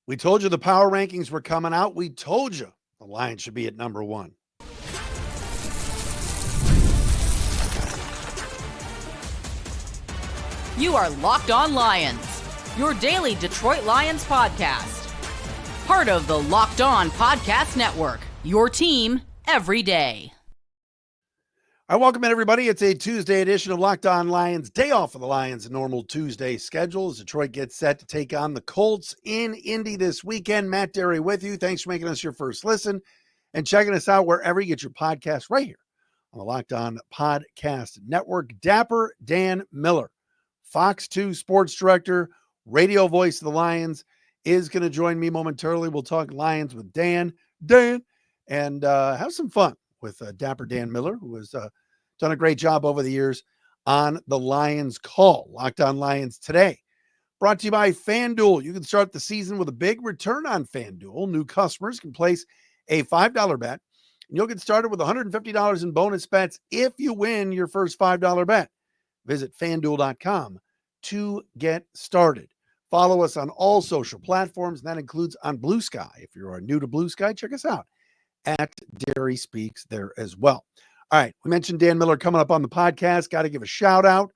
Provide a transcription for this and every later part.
We told you the power rankings were coming out. We told you the Lions should be at number one. You are Locked On Lions, your daily Detroit Lions podcast. Part of the Locked On Podcast Network, your team every day. All right, welcome in, everybody. It's a Tuesday edition of Locked On Lions, day off for the Lions' normal Tuesday schedule as Detroit gets set to take on the Colts in Indy this weekend. Matt Derry with you. Thanks for making us your first listen and checking us out wherever you get your podcast right here on the Locked On Podcast Network. Dapper Dan Miller, Fox 2 sports director, radio voice of the Lions, is going to join me momentarily. We'll talk Lions with Dan, and have some fun with Dapper Dan Miller, who has done a great job over the years on the Lions Call. Locked On Lions today, brought to you by FanDuel. You can start the season with a big return on FanDuel. New customers can place a $5 bet, and you'll get started with $150 in bonus bets if you win your first $5 bet. Visit FanDuel.com to get started. Follow us on all social platforms, and that includes on Blue Sky. If you are new to Blue Sky, check us out at Derry Speaks there as well. All right, we mentioned Dan Miller coming up on the podcast. Got to give a shout out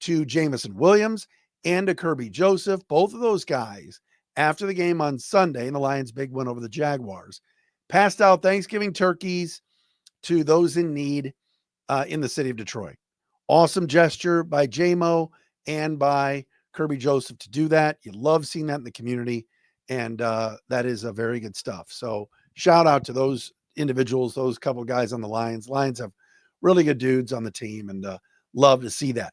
to Jamison Williams and to Kirby Joseph. Both of those guys, after the game on Sunday and the Lions' big win over the Jaguars, passed out Thanksgiving turkeys to those in need in the city of Detroit. Awesome gesture by JMO and by Kirby Joseph to do that. You love seeing that in the community, and that is a very good stuff. So shout out to those individuals, those couple of guys on the Lions. Lions have really good dudes on the team, and love to see that.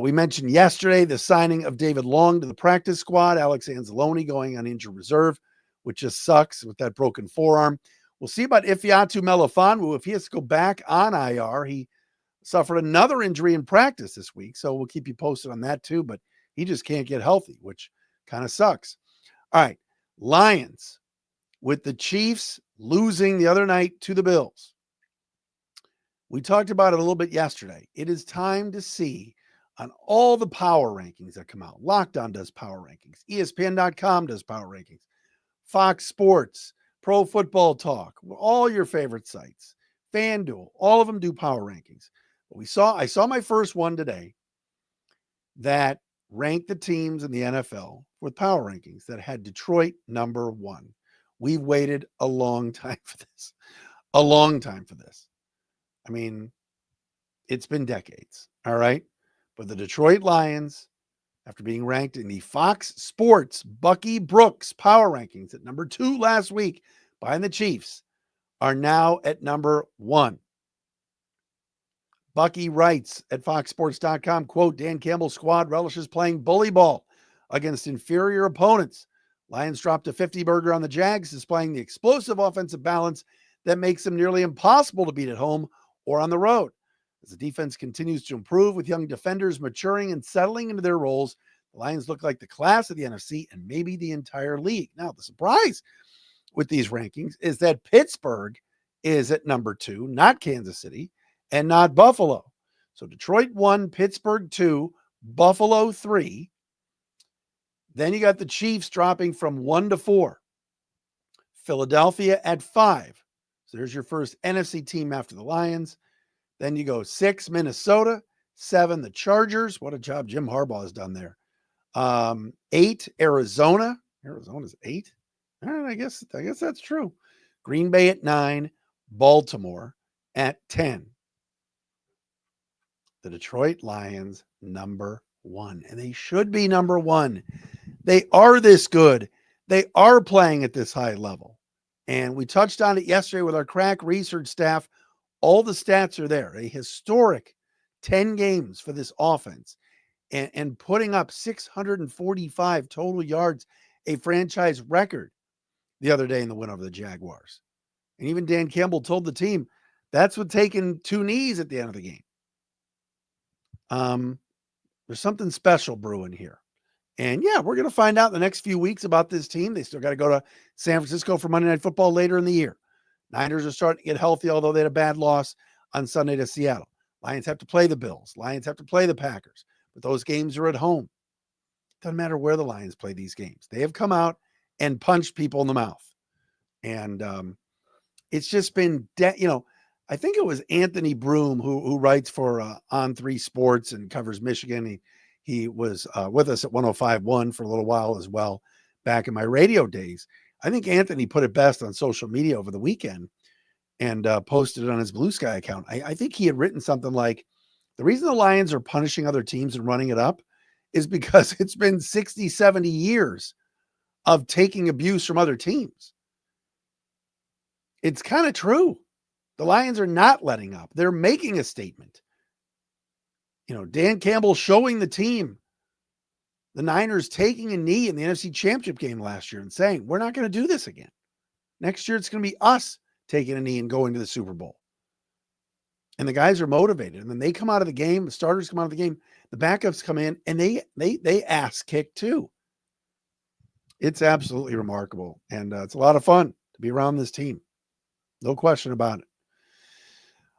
We mentioned yesterday the signing of David Long to the practice squad. Alex Anzalone going on injured reserve, which just sucks with that broken forearm. We'll see about Ifeatu Melifonwu. If he has to go back on IR, he suffered another injury in practice this week, so we'll keep you posted on that too, but he just can't get healthy, which kind of sucks. All right, Lions with the Chiefs losing the other night to the Bills. We talked about it a little bit yesterday. It is time to see on all the power rankings that come out. Locked On does power rankings. ESPN.com does power rankings. Fox Sports, Pro Football Talk, all your favorite sites. FanDuel, all of them do power rankings. But I saw my first one today that ranked the teams in the NFL with power rankings that had Detroit number one. We've waited a long time for this. A long time for this. I mean, it's been decades, all right? But the Detroit Lions, after being ranked in the Fox Sports Bucky Brooks power rankings at number 2 last week behind the Chiefs, are now at number 1. Bucky writes at foxsports.com, quote, Dan Campbell's squad relishes playing bully ball against inferior opponents. Lions dropped a 50-burger on the Jags, displaying the explosive offensive balance that makes them nearly impossible to beat at home or on the road. As the defense continues to improve with young defenders maturing and settling into their roles, the Lions look like the class of the NFC and maybe the entire league. Now, the surprise with these rankings is that Pittsburgh is at number 2, not Kansas City, and not Buffalo. So Detroit 1, Pittsburgh 2, Buffalo 3. Then you got the Chiefs dropping from 1 to 4. Philadelphia at 5. So there's your first NFC team after the Lions. Then you go 6, Minnesota. 7, the Chargers. What a job Jim Harbaugh has done there. 8, Arizona. Arizona's 8. All right, I guess that's true. Green Bay at 9. Baltimore at 10. The Detroit Lions number 1. And they should be number 1. They are this good. They are playing at this high level. And we touched on it yesterday with our crack research staff. All the stats are there. A historic 10 games for this offense and putting up 645 total yards, a franchise record the other day in the win over the Jaguars. And even Dan Campbell told the team that's what taking 2 knees at the end of the game. There's something special brewing here. And yeah, we're going to find out in the next few weeks about this team. They still got to go to San Francisco for Monday Night Football later in the year. Niners are starting to get healthy, although they had a bad loss on Sunday to Seattle. Lions have to play the Bills. Lions have to play the Packers. But those games are at home. Doesn't matter where the Lions play these games. They have come out and punched people in the mouth. And it's just been, I think it was Anthony Broom who writes for On3 Sports and covers Michigan. He was with us at 105.1 for a little while as well back in my radio days. I think Anthony put it best on social media over the weekend and posted it on his Blue Sky account. I think he had written something like, the reason the Lions are punishing other teams and running it up is because it's been 60, 70 years of taking abuse from other teams. It's kind of true. The Lions are not letting up. They're making a statement. Dan Campbell showing the team the Niners taking a knee in the NFC Championship game last year and saying, we're not going to do this again. Next year, it's going to be us taking a knee and going to the Super Bowl. And the guys are motivated. And then they come out of the game. The starters come out of the game. The backups come in and they ass kick too. It's absolutely remarkable. And it's a lot of fun to be around this team. No question about it.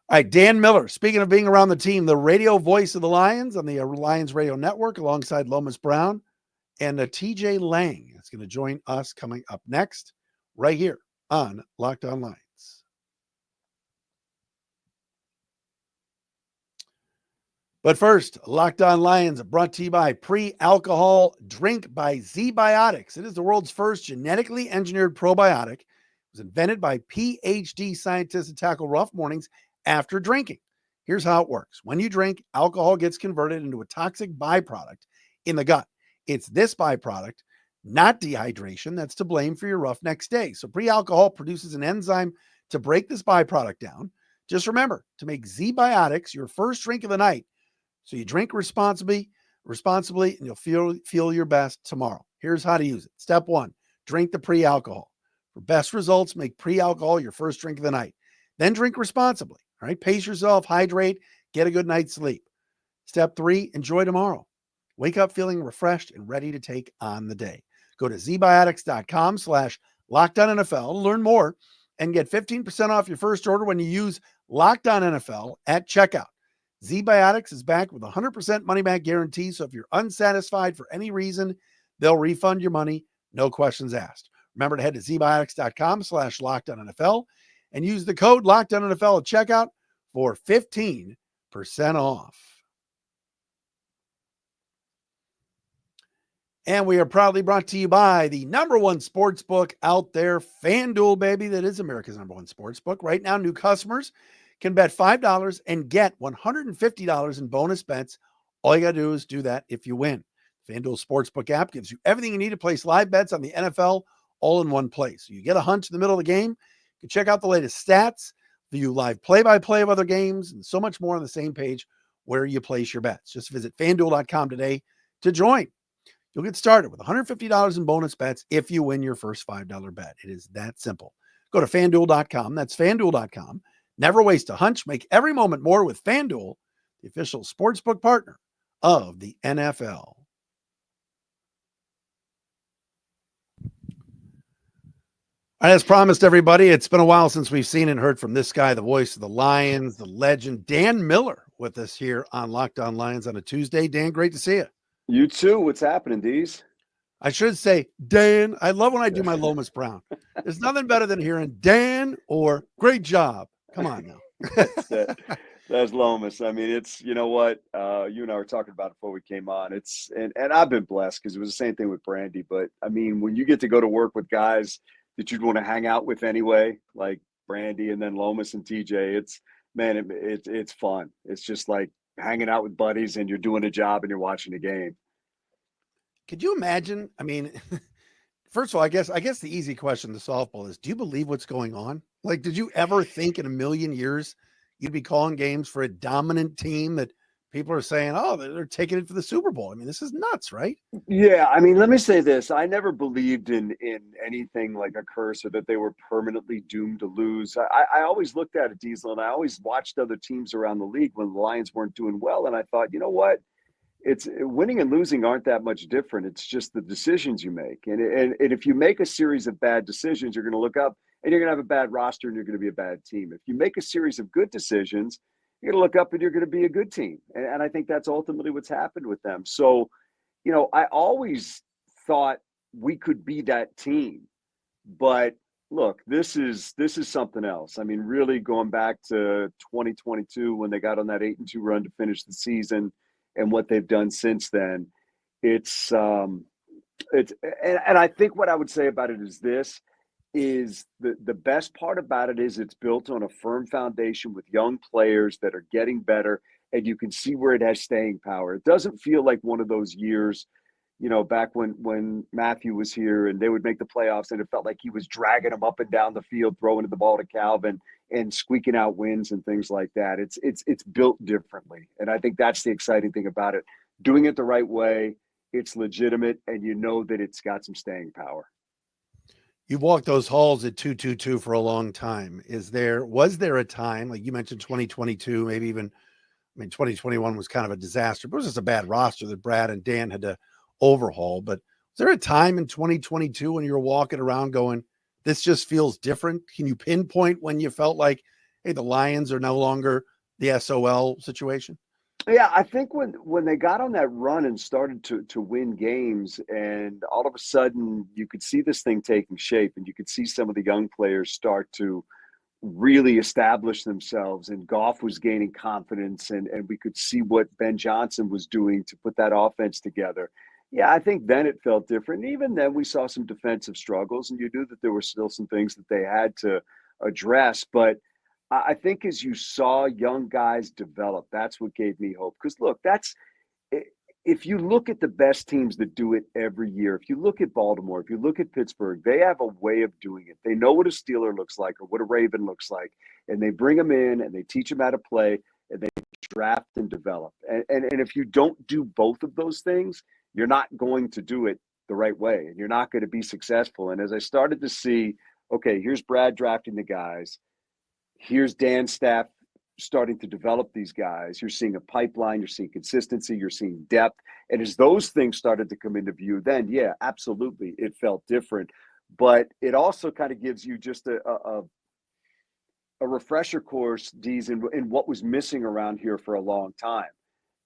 All right, Dan Miller, speaking of being around the team, the radio voice of the Lions on the Lions Radio Network alongside Lomas Brown and TJ Lang is going to join us coming up next right here on Locked On Lions. But first, Locked On Lions brought to you by Pre-Alcohol Drink by Zbiotics. It is the world's first genetically engineered probiotic. It was invented by PhD scientists to tackle rough mornings after drinking. Here's how it works. When you drink, alcohol gets converted into a toxic byproduct in the gut. It's this byproduct, not dehydration, that's to blame for your rough next day. So pre-alcohol produces an enzyme to break this byproduct down. Just remember to make Zbiotics your first drink of the night so you drink responsibly, and you'll feel your best tomorrow. Here's how to use it. Step 1, drink the pre-alcohol. For best results, make pre-alcohol your first drink of the night. Then drink responsibly. All right, pace yourself, hydrate, get a good night's sleep. Step 3, enjoy tomorrow. Wake up feeling refreshed and ready to take on the day. Go to zbiotics.com/LockedOnNFL to learn more and get 15% off your first order when you use LockedOnNFL at checkout. Zbiotics is backed with a 100% money-back guarantee, so if you're unsatisfied for any reason, they'll refund your money, no questions asked. Remember to head to zbiotics.com/LockedOnNFL and use the code LockedOnNFL at checkout for 15% off. And we are proudly brought to you by the number one sports book out there, FanDuel, baby. That is America's number one sports book. Right now, new customers can bet $5 and get $150 in bonus bets. All you got to do is do that if you win. FanDuel Sportsbook app gives you everything you need to place live bets on the NFL all in one place. So you get a hunch in the middle of the game. You can check out the latest stats, view live play-by-play of other games, and so much more on the same page where you place your bets. Just visit FanDuel.com today to join. You'll get started with $150 in bonus bets if you win your first $5 bet. It is that simple. Go to FanDuel.com. That's FanDuel.com. Never waste a hunch. Make every moment more with FanDuel, the official sportsbook partner of the NFL. As promised, everybody, it's been a while since we've seen and heard from this guy, the voice of the Lions, the legend, Dan Miller, with us here on Locked On Lions on a Tuesday. Dan, great to see you. You too. What's happening, Dees? I should say, Dan. I love when I do my Lomas Brown. There's nothing better than hearing Dan or great job. Come on now. That's Lomas. I mean, it's, you know what, you and I were talking about it before we came on. And I've been blessed because it was the same thing with Brandy. But I mean, when you get to go to work with guys that you'd want to hang out with anyway, like Brandy and then Lomas and TJ, it's fun. It's just like hanging out with buddies and you're doing a job and you're watching a game. Could you imagine? I mean, first of all, I guess the easy question to softball is, do you believe what's going on? Like, did you ever think in a million years you'd be calling games for a dominant team that people are saying, oh, they're taking it for the Super Bowl? I mean, this is nuts, right? Yeah, I mean, let me say this. I never believed in anything like a curse or that they were permanently doomed to lose. I always looked at it, Diesel, and I always watched other teams around the league when the Lions weren't doing well, and I thought, you know what? It's winning and losing aren't that much different. It's just the decisions you make. And if you make a series of bad decisions, you're going to look up and you're going to have a bad roster and you're going to be a bad team. If you make a series of good decisions, you're going to look up and you're going to be a good team. And I think that's ultimately what's happened with them. So, you know, I always thought we could be that team. But look, this is something else. I mean, really going back to 2022 when they got on that 8-2 run to finish the season, and what they've done since then, it's and I think what I would say about it is this is the best part about it is it's built on a firm foundation with young players that are getting better, and you can see where it has staying power. It doesn't feel like one of those years, back when Matthew was here and they would make the playoffs and it felt like he was dragging them up and down the field, throwing the ball to Calvin and squeaking out wins and things like that. It's built differently. And I think that's the exciting thing about it. Doing it the right way, it's legitimate, and you know that it's got some staying power. You've walked those halls at 2-2-2 for a long time. Was there a time, like you mentioned 2022, maybe even, 2021 was kind of a disaster, but it was just a bad roster that Brad and Dan had to overhaul. But was there a time in 2022 when you were walking around going, this just feels different? Can you pinpoint when you felt like, hey, the Lions are no longer the SOL situation? Yeah, I think when they got on that run and started to win games, and all of a sudden you could see this thing taking shape, and you could see some of the young players start to really establish themselves, and Goff was gaining confidence, and we could see what Ben Johnson was doing to put that offense together. Yeah, I think then it felt different. And even then we saw some defensive struggles, and you knew that there were still some things that they had to address. But I think as you saw young guys develop, that's what gave me hope. Because look, if you look at the best teams that do it every year, if you look at Baltimore, if you look at Pittsburgh, they have a way of doing it. They know what a Steeler looks like or what a Raven looks like, and they bring them in and they teach them how to play, and they draft and develop. And if you don't do both of those things, you're not going to do it the right way, and you're not going to be successful. And as I started to see, okay, here's Brad drafting the guys. Here's Dan's staff starting to develop these guys. You're seeing a pipeline, you're seeing consistency, you're seeing depth. And as those things started to come into view, then, yeah, absolutely, it felt different. But it also kind of gives you just a refresher course, Dees, in what was missing around here for a long time.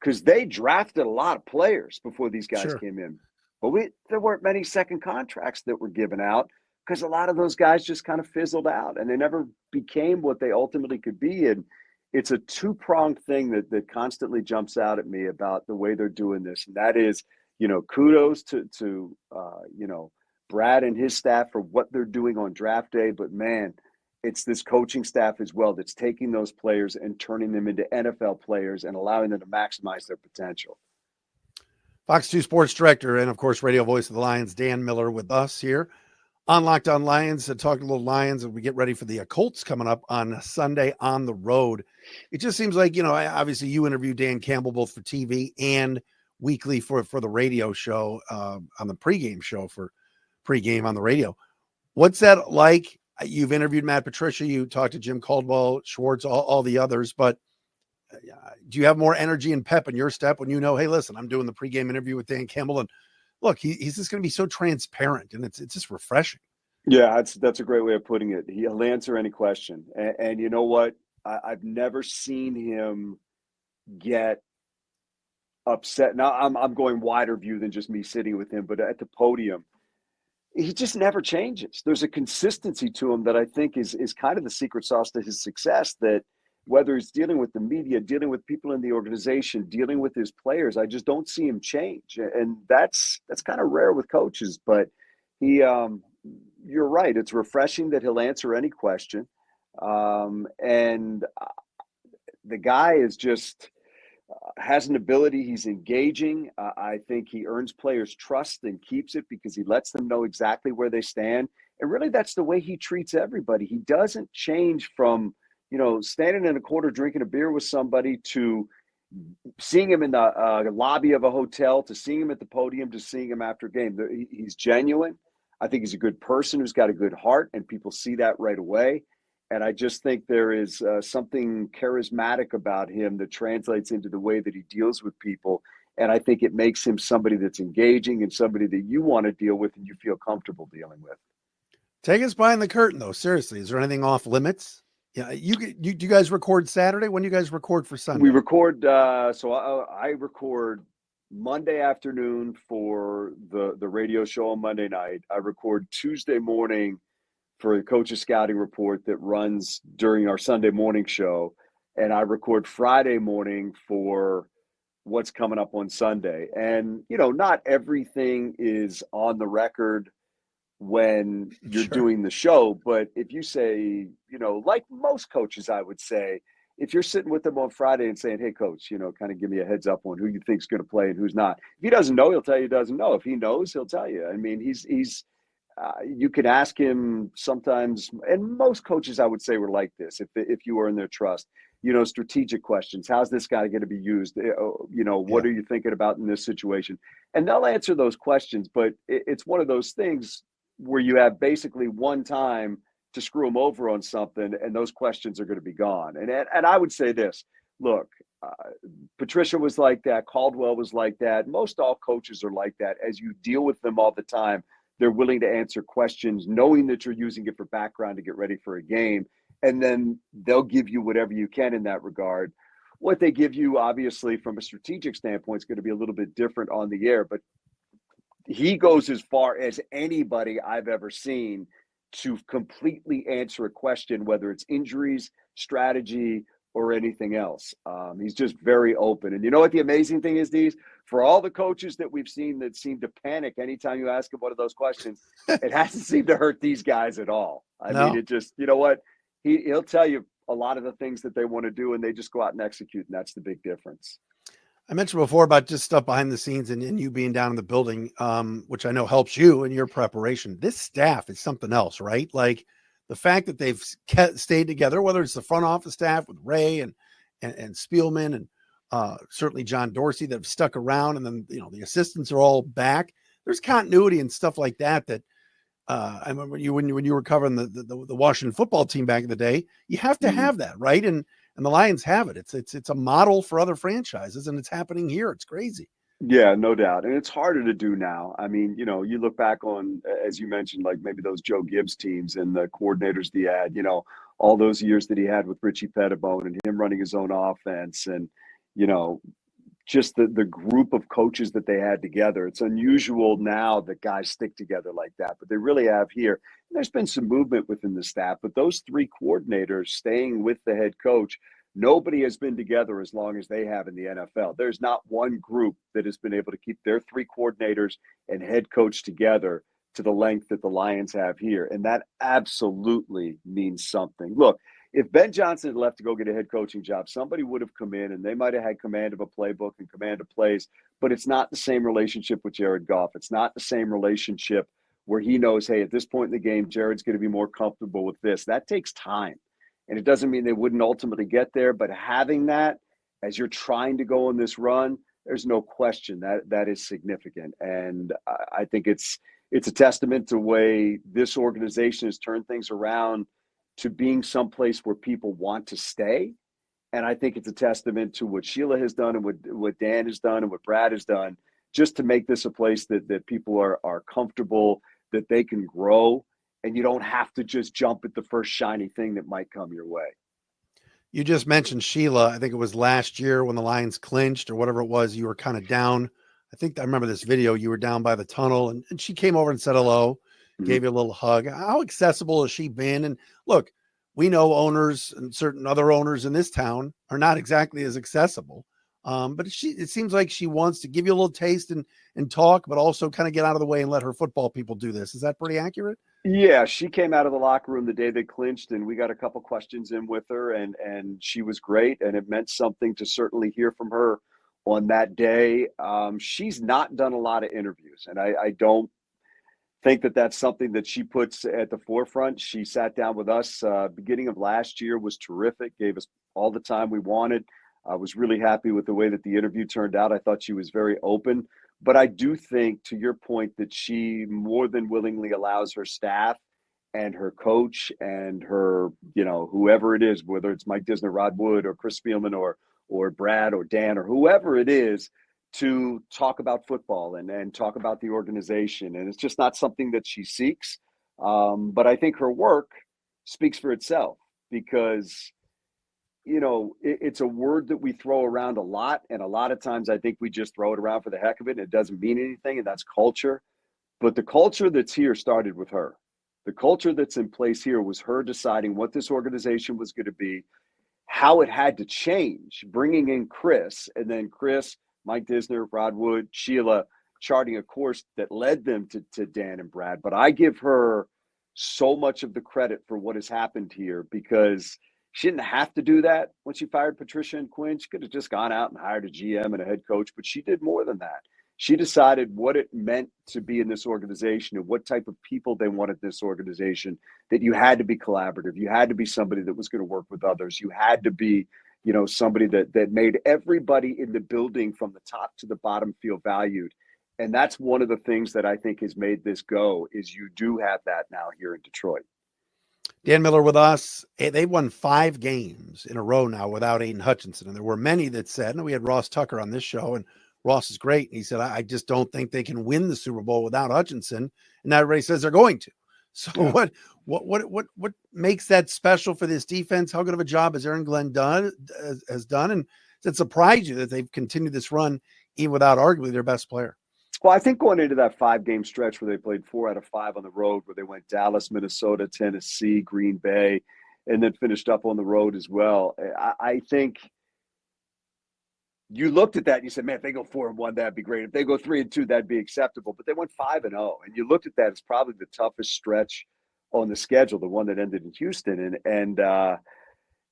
Because they drafted a lot of players before these guys came in. But there weren't many second contracts that were given out, because a lot of those guys just kind of fizzled out and they never became what they ultimately could be. And it's a two-pronged thing that constantly jumps out at me about the way they're doing this. And that is, kudos to Brad and his staff for what they're doing on draft day. But man, it's this coaching staff as well that's taking those players and turning them into NFL players and allowing them to maximize their potential. Fox 2 Sports Director and, of course, radio voice of the Lions, Dan Miller, with us here on Locked On Lions to talk a little Lions as we get ready for the Colts coming up on Sunday on the road. It just seems like, obviously you interview Dan Campbell both for TV and weekly for the radio show, on the pregame show for pregame on the radio. What's that like? You've interviewed Matt Patricia, you talked to Jim Caldwell, Schwartz, all the others, but do you have more energy and pep in your step when hey, listen, I'm doing the pregame interview with Dan Campbell, and look, he's just going to be so transparent, and it's just refreshing. Yeah, that's a great way of putting it. He'll answer any question. And you know what? I've never seen him get upset. Now I'm going wider view than just me sitting with him, but at the podium, he just never changes. There's a consistency to him that I think is kind of the secret sauce to his success, that whether he's dealing with the media, dealing with people in the organization, dealing with his players, I just don't see him change. And that's kind of rare with coaches, but you're right. It's refreshing that he'll answer any question. And the guy is just has an ability. He's engaging. I think he earns players' trust and keeps it because he lets them know exactly where they stand. And really, that's the way he treats everybody. He doesn't change from, standing in a corner drinking a beer with somebody to seeing him in the lobby of a hotel, to seeing him at the podium, to seeing him after a game. He's genuine. I think he's a good person who's got a good heart, and people see that right away. And I just think there is something charismatic about him that translates into the way that he deals with people. And I think it makes him somebody that's engaging and somebody that you want to deal with and you feel comfortable dealing with. Take us behind the curtain, though. Seriously, is there anything off limits? Yeah, you guys record Saturday? When do you guys record for Sunday? We record. So I record Monday afternoon for the radio show on Monday night. I record Tuesday morning for the coach's scouting report that runs during our Sunday morning show. And I record Friday morning for what's coming up on Sunday. And, not everything is on the record when you're Sure. doing the show. But if you say, like most coaches, I would say, if you're sitting with them on Friday and saying, hey, coach, kind of give me a heads up on who you think's going to play and who's not. If he doesn't know, he'll tell you he doesn't know. If he knows, he'll tell you. I mean, you can ask him sometimes, and most coaches, I would say, were like this. If you were in their trust, strategic questions. How's this guy going to be used? Yeah. What are you thinking about in this situation? And they'll answer those questions. But it's one of those things where you have basically one time to screw them over on something, and those questions are going to be gone. And I would say this: look, Patricia was like that. Caldwell was like that. Most all coaches are like that. As you deal with them all the time, they're willing to answer questions, knowing that you're using it for background to get ready for a game. And then they'll give you whatever you can in that regard. What they give you, obviously, from a strategic standpoint, is going to be a little bit different on the air. But he goes as far as anybody I've ever seen to completely answer a question, whether it's injuries, strategy, or anything else. He's just very open. And you know what the amazing thing is, Dees? For all the coaches that we've seen that seem to panic anytime you ask him one of those questions, it hasn't seemed to hurt these guys at all. I No. mean, it just, you know what? He'll tell you a lot of the things that they want to do, and they just go out and execute, and that's the big difference. I mentioned before about just stuff behind the scenes and you being down in the building, which I know helps you in your preparation. This staff is something else, right? Like the fact that they've stayed together, whether it's the front office staff with Ray and Spielman and certainly John Dorsey that have stuck around, and then the assistants are all back. There's continuity and stuff like that. I remember when you were covering the Washington football team back in the day. You have to have that, right? And the Lions have it. It's a model for other franchises, and it's happening here. It's crazy. Yeah, no doubt. And it's harder to do now. I mean, you look back on, as you mentioned, like maybe those Joe Gibbs teams and the coordinators he had, all those years that he had with Richie Pettibone and him running his own offense and, just the group of coaches that they had together. It's unusual now that guys stick together like that, but they really have here. And there's been some movement within the staff, but those three coordinators staying with the head coach, nobody has been together as long as they have in the NFL. There's not one group that has been able to keep their three coordinators and head coach together to the length that the Lions have here. And that absolutely means something. Look, if Ben Johnson had left to go get a head coaching job, somebody would have come in and they might have had command of a playbook and command of plays, but it's not the same relationship with Jared Goff. It's not the same relationship where he knows, hey, at this point in the game, Jared's going to be more comfortable with this. That takes time. And it doesn't mean they wouldn't ultimately get there, but having that as you're trying to go on this run, there's no question that is significant. And I think it's a testament to the way this organization has turned things around to being someplace where people want to stay. And I think it's a testament to what Sheila has done and what Dan has done and what Brad has done, just to make this a place that people are comfortable, that they can grow, and you don't have to just jump at the first shiny thing that might come your way. You just mentioned Sheila. I think it was last year when the Lions clinched or whatever it was, you were kind of down. I think I remember this video. You were down by the tunnel and she came over and said hello, gave you a little hug. How accessible has she been? And look, we know owners and certain other owners in this town are not exactly as accessible. But it seems like she wants to give you a little taste and talk, but also kind of get out of the way and let her football people do this. Is that pretty accurate? Yeah, she came out of the locker room the day they clinched, and we got a couple questions in with her, and she was great, and it meant something to certainly hear from her on that day. She's not done a lot of interviews, and I don't think that that's something that she puts at the forefront. She sat down with us beginning of last year, was terrific, gave us all the time we wanted. I was really happy with the way that the interview turned out. I thought she was very open. But I do think, to your point, that she more than willingly allows her staff and her coach and her, whoever it is, whether it's Mike Disner, Rod Wood, or Chris Spielman, or Brad, or Dan, or whoever it is, to talk about football and talk about the organization. And it's just not something that she seeks. But I think her work speaks for itself, because it's a word that we throw around a lot. And a lot of times I think we just throw it around for the heck of it. And it doesn't mean anything. And that's culture. But the culture that's here started with her. The culture that's in place here was her deciding what this organization was going to be, how it had to change, bringing in Chris, and then Chris, Mike Disner, Rod Wood, Sheila, charting a course that led them to Dan and Brad. But I give her so much of the credit for what has happened here, because she didn't have to do that when she fired Patricia and Quinn. She could have just gone out and hired a GM and a head coach, but she did more than that. She decided what it meant to be in this organization and what type of people they wanted in this organization, that you had to be collaborative. You had to be somebody that was going to work with others. You had to be, somebody that made everybody in the building from the top to the bottom feel valued. And that's one of the things that I think has made this go, is you do have that now here in Detroit. Dan Miller with us. They won 5 games in a row now without Aiden Hutchinson. And there were many that said, and we had Ross Tucker on this show, and Ross is great. And he said, I just don't think they can win the Super Bowl without Hutchinson. And now everybody says they're going to. So yeah. What makes that special for this defense? How good of a job has Aaron Glenn has done? And does it surprise you that they've continued this run even without arguably their best player? Well, I think going into that 5-game stretch where they played 4 out of 5 on the road, where they went Dallas, Minnesota, Tennessee, Green Bay, and then finished up on the road as well. I think you looked at that and you said, man, if they go 4-1, that'd be great. If they go 3-2, that'd be acceptable. But they went 5-0. And you looked at that as probably the toughest stretch on the schedule, the one that ended in Houston.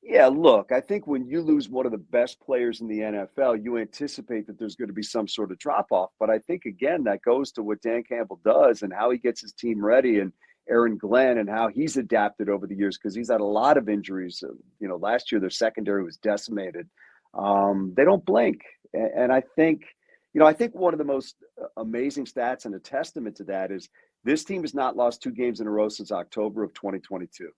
Yeah, look, I think when you lose one of the best players in the NFL, you anticipate that there's going to be some sort of drop-off. But I think, again, that goes to what Dan Campbell does and how he gets his team ready, and Aaron Glenn and how he's adapted over the years, because he's had a lot of injuries. Last year their secondary was decimated. They don't blink. And I think one of the most amazing stats and a testament to that is this team has not lost 2 games in a row since October of 2022.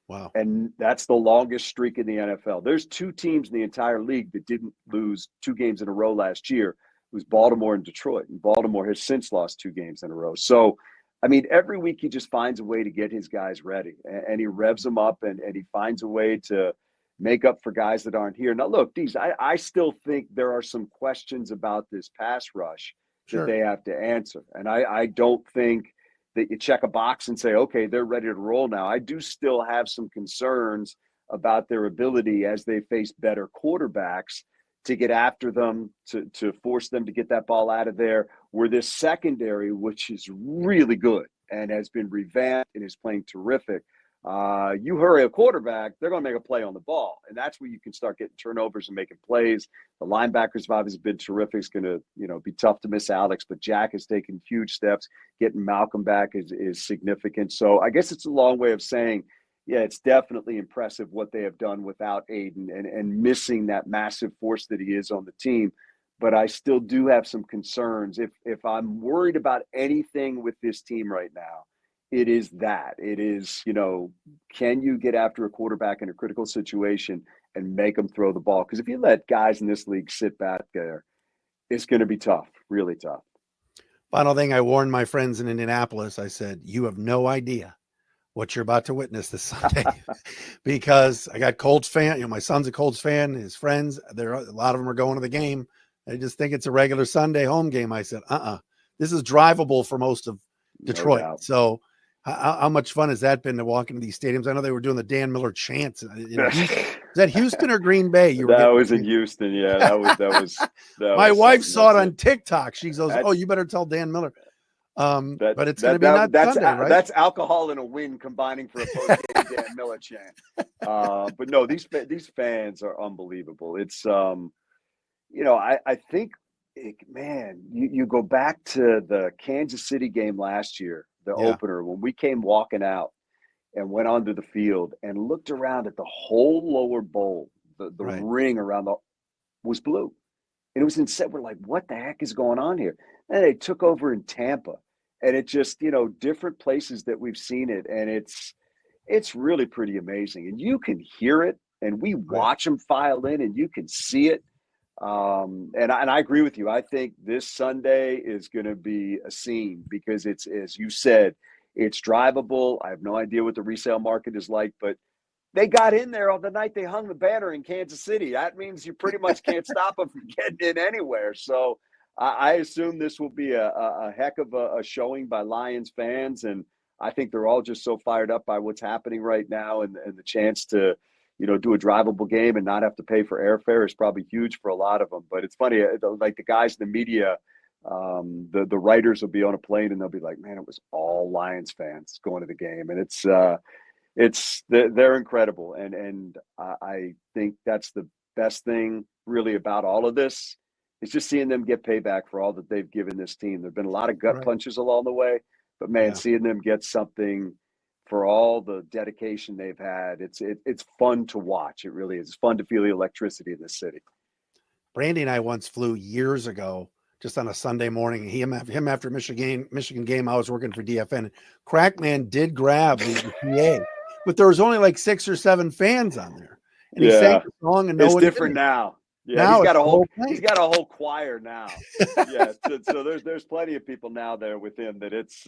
Wow. And that's the longest streak in the NFL. There's 2 teams in the entire league that didn't lose 2 games in a row last year. It was Baltimore and Detroit. And Baltimore has since lost 2 games in a row. So, I mean, every week he just finds a way to get his guys ready. And he revs them up, and he finds a way to make up for guys that aren't here. Now, look, I still think there are some questions about this pass rush that they have to answer. And I don't think that you check a box and say, okay, they're ready to roll now. I do still have some concerns about their ability, as they face better quarterbacks, to get after them, to force them to get that ball out of there, where this secondary, which is really good and has been revamped and is playing terrific, you hurry a quarterback, they're going to make a play on the ball. And that's where you can start getting turnovers and making plays. The linebackers have obviously been terrific. It's going to, be tough to miss Alex, but Jack has taken huge steps. Getting Malcolm back is significant. So I guess it's a long way of saying, yeah, it's definitely impressive what they have done without Aiden and missing that massive force that he is on the team. But I still do have some concerns. If I'm worried about anything with this team right now, it is that. It is, can you get after a quarterback in a critical situation and make them throw the ball? Because if you let guys in this league sit back there, it's going to be tough, really tough. Final thing, I warned my friends in Indianapolis. I said, you have no idea what you're about to witness this Sunday, because I got Colts fan. My son's a Colts fan. His friends, a lot of them are going to the game. They just think it's a regular Sunday home game. I said, this is drivable for most of Detroit. No, so how much fun has that been to walk into these stadiums? I know they were doing the Dan Miller chants. Is that Houston or Green Bay? That was in Houston. Yeah, that was. My wife saw it on TikTok. She goes, "Oh, you better tell Dan Miller." But it's going to be not Sunday, right? That's alcohol and a win combining for a post-game Dan Miller chant. But no, these fans are unbelievable. It's I think, man, you go back to the Kansas City game last year, the opener, when we came walking out and went onto the field and looked around at the whole lower bowl, the ring around was blue. And it was insane. We're like, what the heck is going on here? And they took over in Tampa. And it just, different places that we've seen it. And it's really pretty amazing. And you can hear it. And we watch them file in and you can see it. And I agree with you. I think this Sunday is going to be a scene because it's, as you said, it's drivable. I have no idea what the resale market is like, but they got in there on the night they hung the banner in Kansas City. That means you pretty much can't stop them from getting in anywhere. So I assume this will be a heck of a showing by Lions fans. And I think they're all just so fired up by what's happening right now, and the chance to, do a drivable game and not have to pay for airfare is probably huge for a lot of them. But it's funny, like the guys in the media, the writers will be on a plane and they'll be like, man, it was all Lions fans going to the game. And they're incredible. And I think that's the best thing really about all of this, is just seeing them get payback for all that they've given this team. There've been a lot of gut punches along the way, but man, seeing them get something for all the dedication they've had, it's fun to watch. It really is. It's fun to feel the electricity in this city. Brandy and I once flew years ago, just on a Sunday morning. Him after Michigan game, I was working for DFN. Crackman did grab the PA, but there was only like 6 or 7 fans on there, and he sang the song, and it's different now. Yeah, now he's got a whole choir now. Yeah, so there's plenty of people now there with him that it's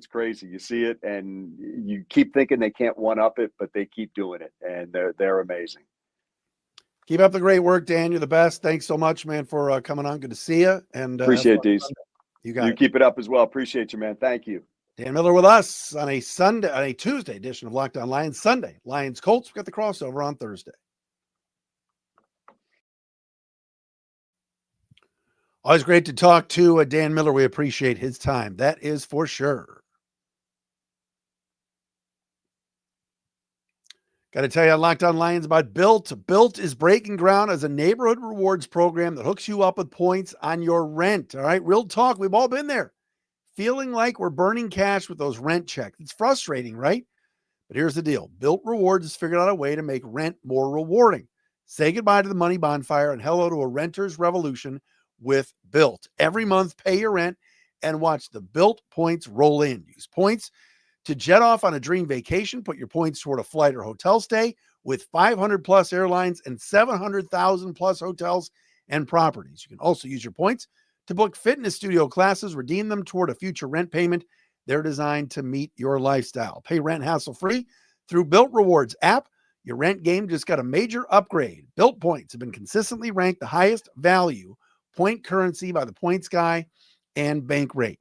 crazy. You see it and you keep thinking they can't one up it, but they keep doing it, and they're amazing. Keep up the great work, Dan. You're the best. Thanks so much, man, for coming on. Good to see you. And appreciate it, Deez. You keep it up as well. Appreciate you, man. Thank you. Dan Miller with us on a Tuesday edition of Locked On Lions. Sunday, Lions Colts. We've got the crossover on Thursday. Always great to talk to Dan Miller. We appreciate his time. That is for sure. Got to tell you, Locked On Lions about Bilt. Bilt is breaking ground as a neighborhood rewards program that hooks you up with points on your rent. All right, real talk. We've all been there, feeling like we're burning cash with those rent checks. It's frustrating, right? But here's the deal. Bilt Rewards has figured out a way to make rent more rewarding. Say goodbye to the money bonfire and hello to a renter's revolution with Bilt. Every month, pay your rent and watch the Bilt points roll in. Use points to jet off on a dream vacation. Put your points toward a flight or hotel stay with 500 plus airlines and 700,000 plus hotels and properties. You can also use your points to book fitness studio classes, redeem them toward a future rent payment. They're designed to meet your lifestyle. Pay rent hassle-free through Bilt Rewards app. Your rent game just got a major upgrade. Bilt points have been consistently ranked the highest value point currency by the Points Guy and Bankrate.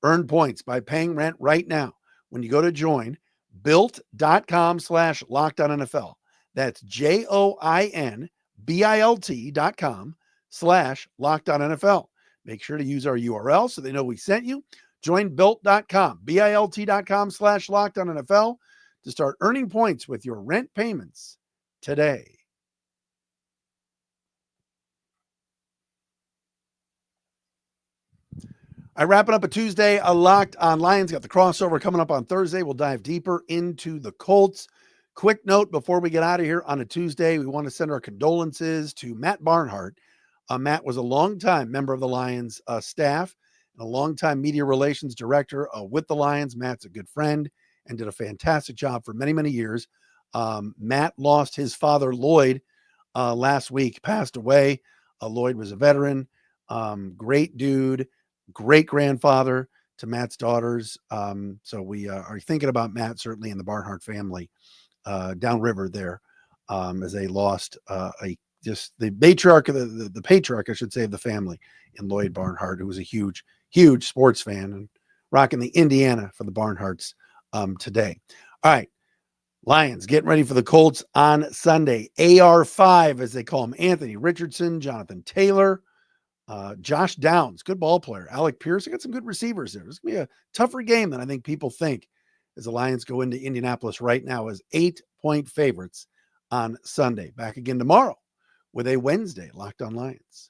Earn points by paying rent right now when you go to join built.com/lockedonnfl. That's JOINBILT.com/lockedonnfl. Make sure to use our URL so they know we sent you. Join built.com, BILT.com/lockedonnfl to start earning points with your rent payments today. Wrapping up a Tuesday, Locked On Lions. Got the crossover coming up on Thursday. We'll dive deeper into the Colts. Quick note before we get out of here on a Tuesday, we want to send our condolences to Matt Barnhart. Matt was a longtime member of the Lions staff and a longtime media relations director with the Lions. Matt's a good friend and did a fantastic job for many, many years. Matt lost his father, Lloyd, last week, passed away. Lloyd was a veteran, great dude. Great grandfather to Matt's daughters. So we are thinking about Matt, certainly, in the Barnhart family downriver there, as they lost just the matriarch of the patriarch, I should say, of the family in Lloyd Barnhart, who was a huge, huge sports fan and rocking the Indiana for the Barnharts today. All right. Lions getting ready for the Colts on Sunday. AR5, as they call him, Anthony Richardson, Jonathan Taylor, Josh Downs, good ball player. Alec Pierce, I got some good receivers there. It's going to be a tougher game than I think people think as the Lions go into Indianapolis right now as 8-point favorites on Sunday. Back again tomorrow with a Wednesday Locked On Lions.